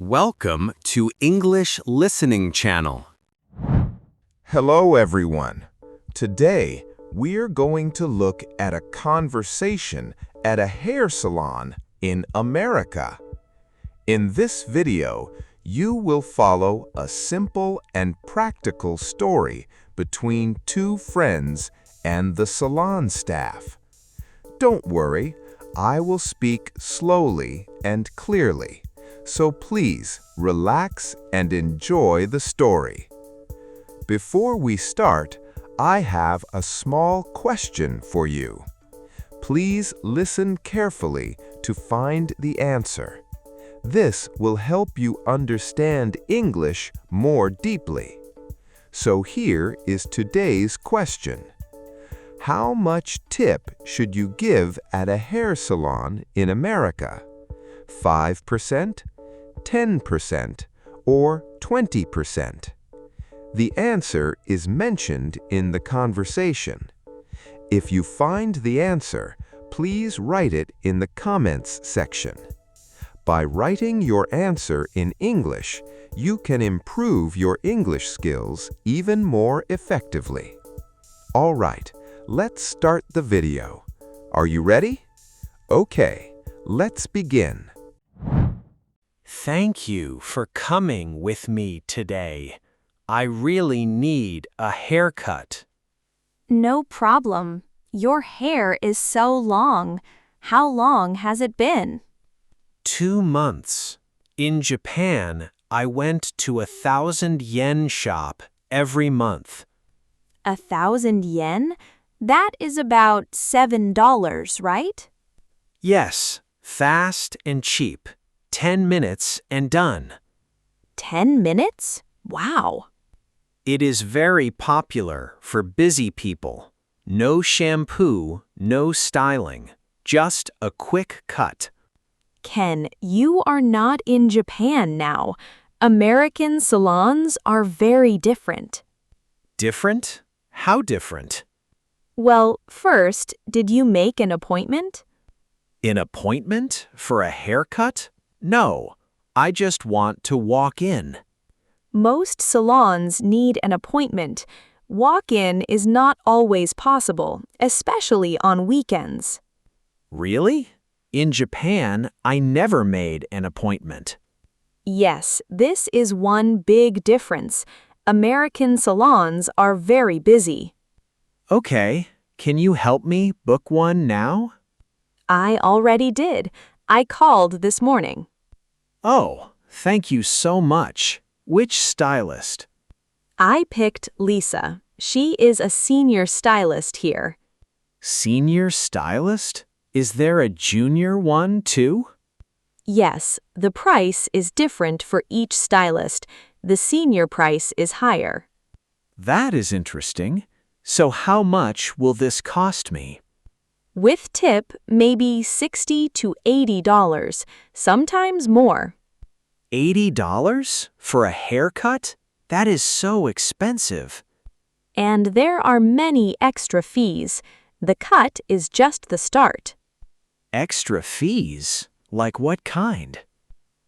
Welcome to English Listening Channel. Hello, everyone. Today, we're going to look at a conversation at a hair salon in America. In this video, you will follow a simple and practical story between two friends and the salon staff. Don't worry, I will speak slowly and clearly. So please relax and enjoy the story. Before we start, I have a small question for you. Please listen carefully to find the answer. This will help you understand English more deeply. So here is today's question. How much tip should you give at a hair salon in America? 5%? 10%, or 20%? The answer is mentioned in the conversation. If you find the answer, please write it in the comments section. By writing your answer in English, you can improve your English skills even more effectively. All right, let's start the video. Are you ready? Okay, let's begin. Thank you for coming with me today. I really need a haircut. No problem. Your hair is so long. How long has it been? 2 months. In Japan, I went to 1,000 yen shop every month. 1,000 yen? That is about $7, right? Yes, fast and cheap. 10 minutes and done. 10 minutes? Wow. It is very popular for busy people. No shampoo, no styling. Just a quick cut. Ken, you are not in Japan now. American salons are very different. Different? How different? Well, first, did you make an appointment? An appointment for a haircut? No, I just want to walk in. Most salons need an appointment. Walk-in is not always possible, especially on weekends. Really? In Japan, I never made an appointment. Yes, this is one big difference. American salons are very busy. Okay, can you help me book one now? I already did. I called this morning. Oh, thank you so much. Which stylist? I picked Lisa. She is a senior stylist here. Senior stylist? Is there a junior one too? Yes, the price is different for each stylist. The senior price is higher. That is interesting. So how much will this cost me? With tip, maybe $60 to $80, sometimes more. $80 for a haircut? That is so expensive. And there are many extra fees. The cut is just the start. Extra fees? Like what kind?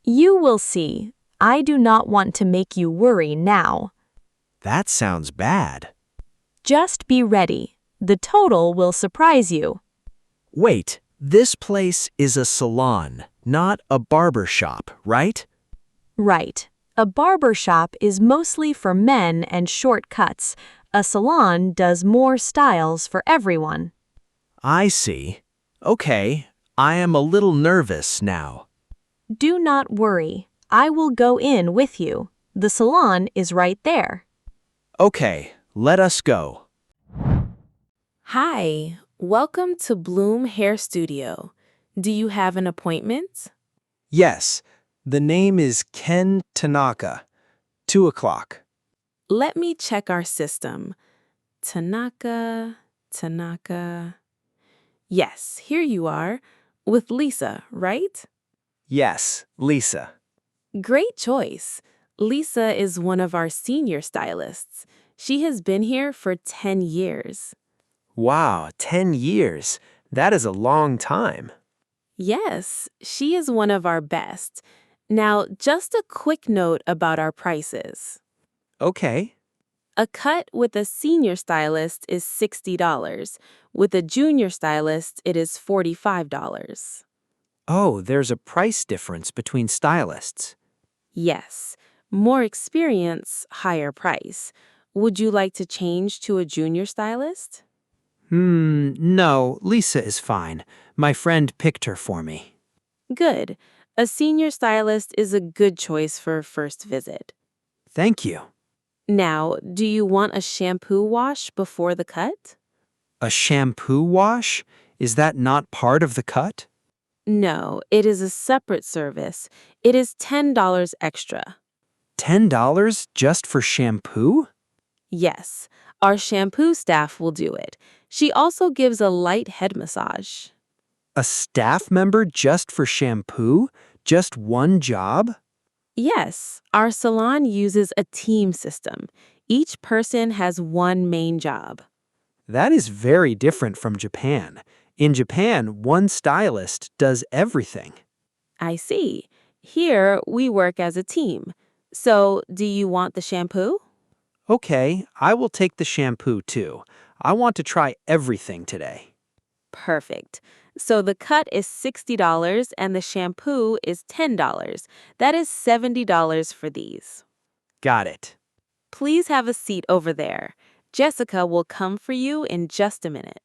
You will see. I do not want to make you worry now. That sounds bad. Just be ready. The total will surprise you. Wait, this place is a salon, not a barber shop, right? Right. A barber shop is mostly for men and short cuts. A salon does more styles for everyone. I see. Okay, I am a little nervous now. Do not worry. I will go in with you. The salon is right there. Okay, let us go. Hi, welcome to Bloom Hair Studio. Do you have an appointment? Yes, the name is Ken Tanaka. 2 o'clock. Let me check our system. Tanaka. Yes, here you are. With Lisa, right? Yes, Lisa. Great choice. Lisa is one of our senior stylists. She has been here for 10 years. Wow, 10 years. That is a long time. Yes, she is one of our best. Now, just a quick note about our prices. Okay. A cut with a senior stylist is $60. With a junior stylist, it is $45. Oh, there's a price difference between stylists. Yes, more experience, higher price. Would you like to change to a junior stylist? No, Lisa is fine. My friend picked her for me. Good. A senior stylist is a good choice for a first visit. Thank you. Now, do you want a shampoo wash before the cut? A shampoo wash? Is that not part of the cut? No, it is a separate service. It is $10 extra. $10 just for shampoo? Yes, our shampoo staff will do it. She also gives a light head massage. A staff member just for shampoo? Just one job? Yes, our salon uses a team system. Each person has one main job. That is very different from Japan. In Japan, one stylist does everything. I see. Here, we work as a team. So, do you want the shampoo? Okay, I will take the shampoo too. I want to try everything today. Perfect. So the cut is $60 and the shampoo is $10. That is $70 for these. Got it. Please have a seat over there. Jessica will come for you in just a minute.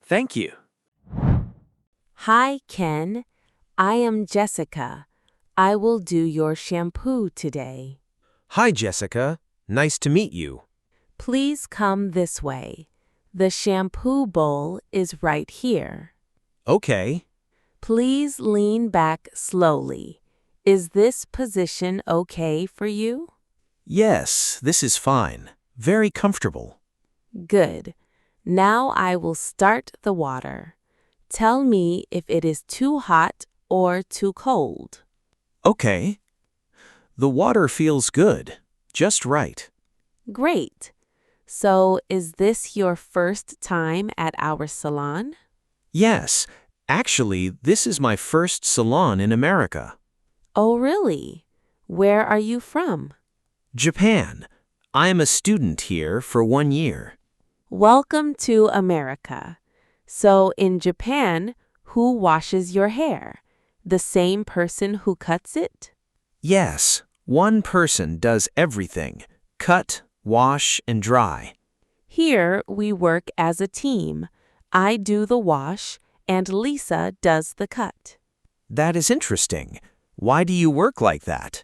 Thank you. Hi, Ken. I am Jessica. I will do your shampoo today. Hi, Jessica. Nice to meet you. Please come this way. The shampoo bowl is right here. Okay. Please lean back slowly. Is this position okay for you? Yes, this is fine. Very comfortable. Good. Now I will start the water. Tell me if it is too hot or too cold. Okay. The water feels good. Just right. Great. So, is this your first time at our salon? Yes, actually, this is my first salon in America. Oh, really? Where are you from? Japan. I am a student here for 1 year. Welcome to America. So, in Japan, who washes your hair? The same person who cuts it? Yes, one person does everything. Cut, wash, and dry. Here, we work as a team. I do the wash, and Lisa does the cut. That is interesting. Why do you work like that?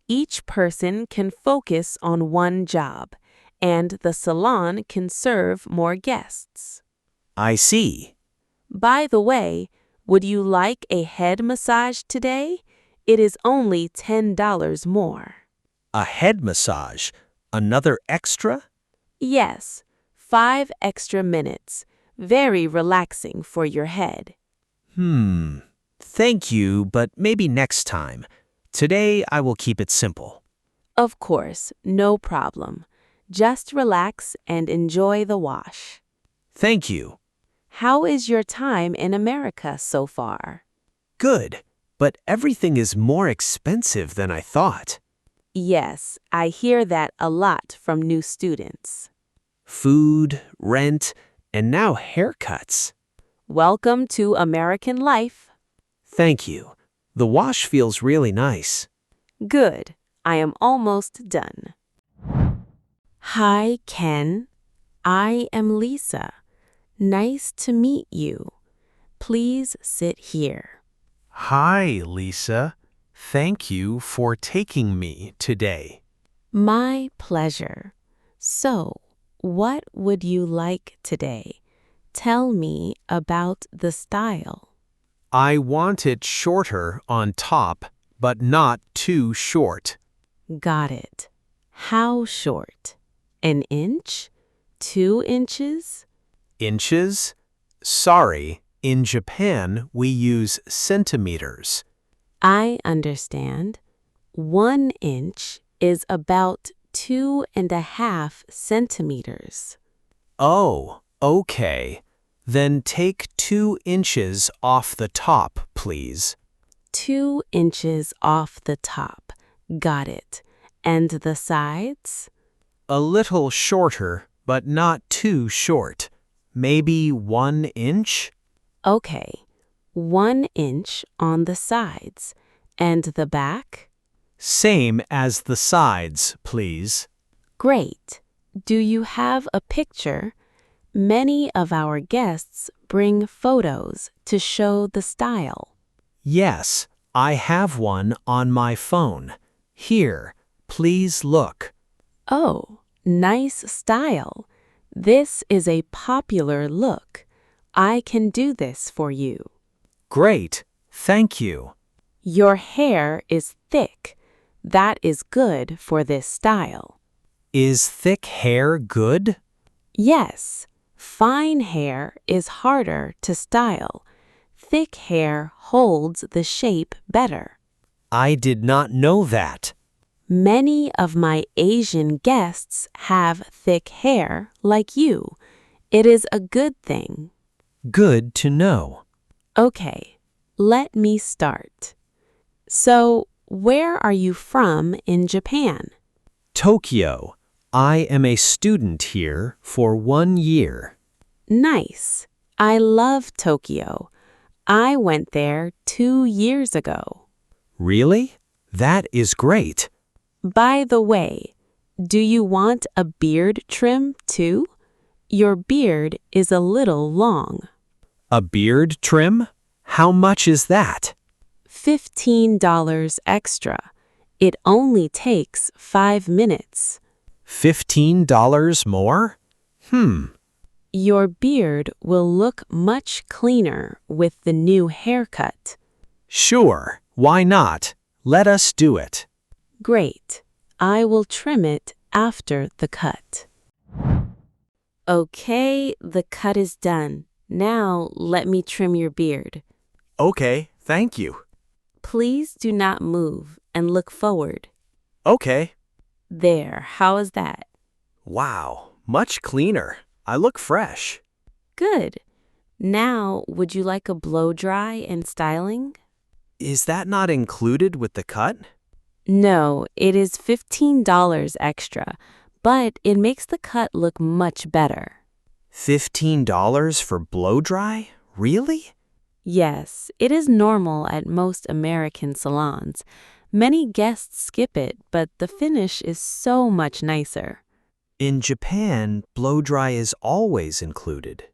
Each person can focus on one job, and the salon can serve more guests. I see. By the way, would you like a head massage today? It is only $10 more. A head massage? Another extra? Yes, 5 extra minutes. Very relaxing for your head. Thank you, but maybe next time. Today, I will keep it simple. Of course, no problem. Just relax and enjoy the wash. Thank you. How is your time in America so far? Good, but everything is more expensive than I thought. Yes, I hear that a lot from new students. Food, rent, and now haircuts. Welcome to American life. Thank you. The wash feels really nice. Good. I am almost done. Hi, Ken. I am Lisa. Nice to meet you. Please sit here. Hi, Lisa. Thank you for taking me today. My pleasure. So, what would you like today? Tell me about the style. I want it shorter on top, but not too short. Got it. How short? An inch? 2 inches? Inches? Sorry, in Japan we use centimeters. I understand. 1 inch is about 2.5 centimeters. Oh, okay. Then take 2 inches off the top, please. 2 inches off the top. Got it. And the sides? A little shorter, but not too short. Maybe 1 inch? Okay. 1 inch on the sides. And the back? Same as the sides, please. Great. Do you have a picture? Many of our guests bring photos to show the style. Yes, I have one on my phone. Here, please look. Oh, nice style. This is a popular look. I can do this for you. Great, thank you. Your hair is thick. That is good for this style. Is thick hair good? Yes, fine hair is harder to style. Thick hair holds the shape better. I did not know that. Many of my Asian guests have thick hair like you. It is a good thing. Good to know. Okay, let me start. So, where are you from in Japan? Tokyo. I am a student here for 1 year. Nice. I love Tokyo. I went there 2 years ago. Really? That is great. By the way, do you want a beard trim too? Your beard is a little long. A beard trim? How much is that? $15 extra. It only takes 5 minutes. $15 more? Your beard will look much cleaner with the new haircut. Sure, why not? Let us do it. Great. I will trim it after the cut. Okay, the cut is done. Now let me trim your beard. Okay, thank you. Please do not move and look forward. Okay. There, how is that? Wow, much cleaner. I look fresh. Good. Now, would you like a blow dry and styling? Is that not included with the cut? No, it is $15 extra, but it makes the cut look much better. $15 for blow dry? Really? Yes, it is normal at most American salons. Many guests skip it, but the finish is so much nicer. In Japan, blow dry is always included.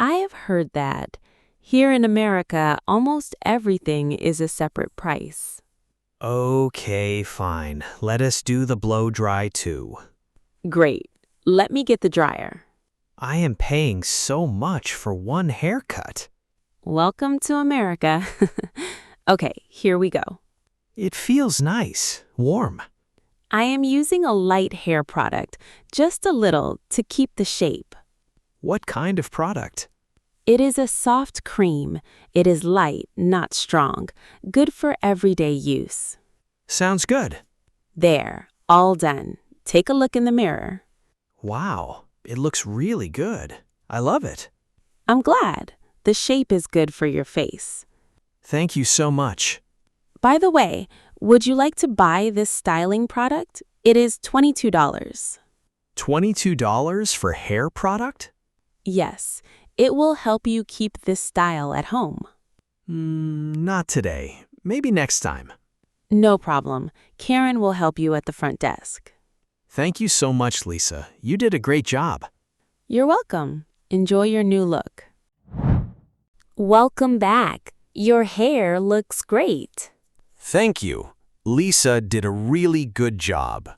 I have heard that. Here in America, almost everything is a separate price. Okay, fine. Let us do the blow dry too. Great. Let me get the dryer. I am paying so much for one haircut. Welcome to America. Okay, here we go. It feels nice, warm. I am using a light hair product, just a little, to keep the shape. What kind of product? It is a soft cream. It is light, not strong. Good for everyday use. Sounds good. There, all done. Take a look in the mirror. Wow, it looks really good. I love it. I'm glad. The shape is good for your face. Thank you so much. By the way, would you like to buy this styling product? It is $22. $22 for hair product? Yes, it will help you keep this style at home. Not today. Maybe next time. No problem. Karen will help you at the front desk. Thank you so much, Lisa. You did a great job. You're welcome. Enjoy your new look. Welcome back. Your hair looks great. Thank you. Lisa did a really good job.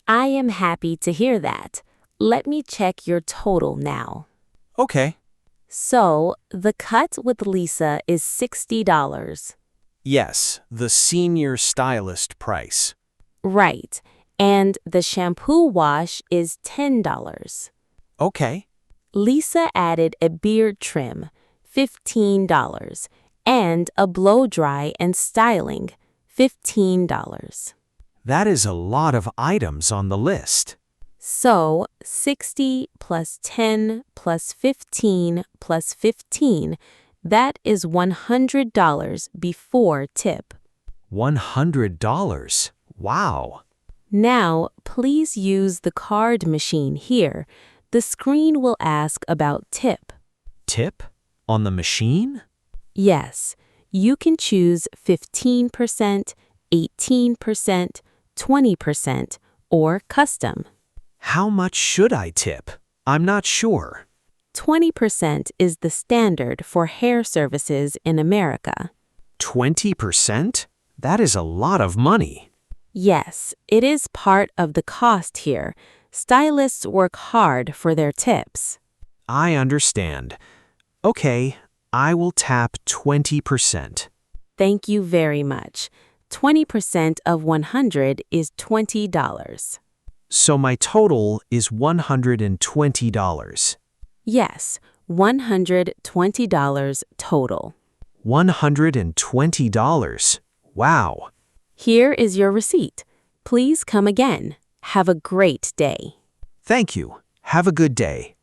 I am happy to hear that. Let me check your total now. Okay. So, the cut with Lisa is $60. Yes, the senior stylist price. Right. And the shampoo wash is $10. Okay. Lisa added a beard trim, $15, and a blow dry and styling, $15. That is a lot of items on the list. So, 60 plus 10 plus 15 plus 15, That is $100 before tip. $100. Wow. Now, please use the card machine here. The screen will ask about tip. Tip? On the machine? Yes, you can choose 15%, 18%, 20%, or custom. How much should I tip? I'm not sure. 20% is the standard for hair services in America. 20%? That is a lot of money. Yes, it is part of the cost here. Stylists work hard for their tips. I understand. Okay, I will tap 20%. Thank you very much. 20% of 100 is $20. So my total is $120. Yes, $120 total. $120. Wow. Here is your receipt. Please come again. Have a great day. Thank you. Have a good day.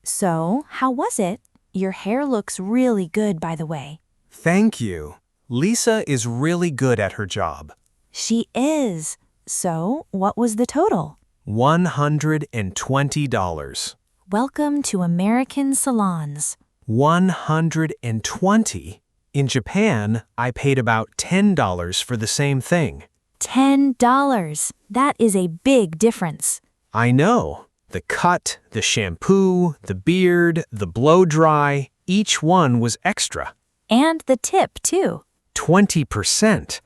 So, how was it? Your hair looks really good, by the way. Thank you. Lisa is really good at her job. She is. So, what was the total? $120. Welcome to American salons. 120? In Japan, I paid about $10 for the same thing. $10. That is a big difference. I know. The cut, the shampoo, the beard, the blow dry, each one was extra. And the tip, too. 20%.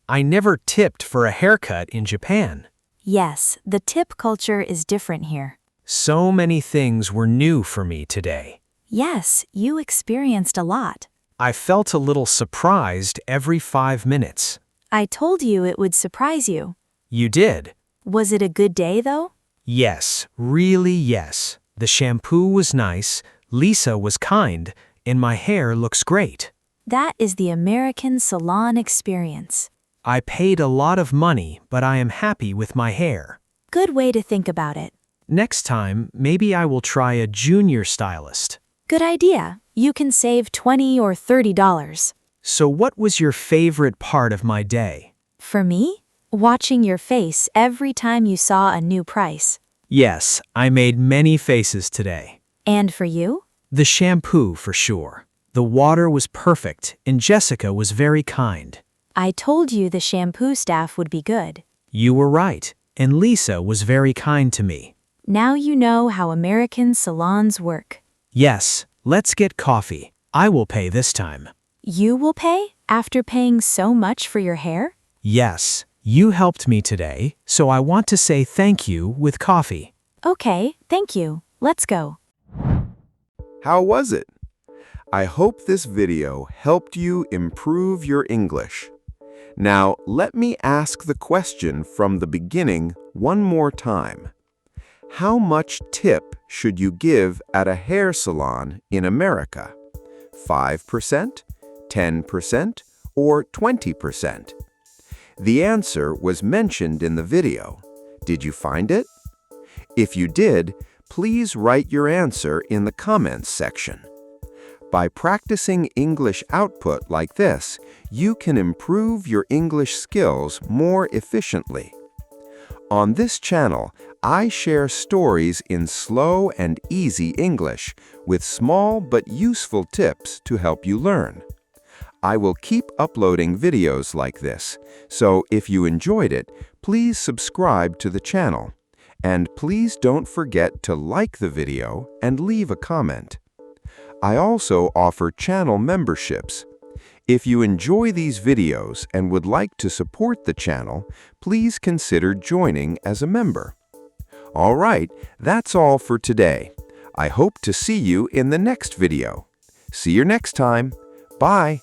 I never tipped for a haircut in Japan. Yes, the tip culture is different here. So many things were new for me today. Yes, you experienced a lot. I felt a little surprised every 5 minutes. I told you it would surprise you. You did? Was it a good day, though? Yes, really yes. The shampoo was nice, Lisa was kind, and my hair looks great. That is the American salon experience. I paid a lot of money, but I am happy with my hair. Good way to think about it. Next time, maybe I will try a junior stylist. Good idea. You can save $20 or $30. So what was your favorite part of my day? For me, watching your face every time you saw a new price. Yes, I made many faces today. And for you? The shampoo for sure. The water was perfect, and Jessica was very kind. I told you the shampoo staff would be good. You were right, and Lisa was very kind to me. Now you know how American salons work. Yes, let's get coffee. I will pay this time. You will pay after paying so much for your hair? Yes, you helped me today, so I want to say thank you with coffee. Okay, thank you. Let's go. How was it? I hope this video helped you improve your English. Now, let me ask the question from the beginning one more time. How much tip should you give at a hair salon in America? 5%, 10%, or 20%? The answer was mentioned in the video. Did you find it? If you did, please write your answer in the comments section. By practicing English output like this, you can improve your English skills more efficiently. On this channel, I share stories in slow and easy English with small but useful tips to help you learn. I will keep uploading videos like this, so if you enjoyed it, please subscribe to the channel. And please don't forget to like the video and leave a comment. I also offer channel memberships. If you enjoy these videos and would like to support the channel, please consider joining as a member. All right, that's all for today. I hope to see you in the next video. See you next time. Bye.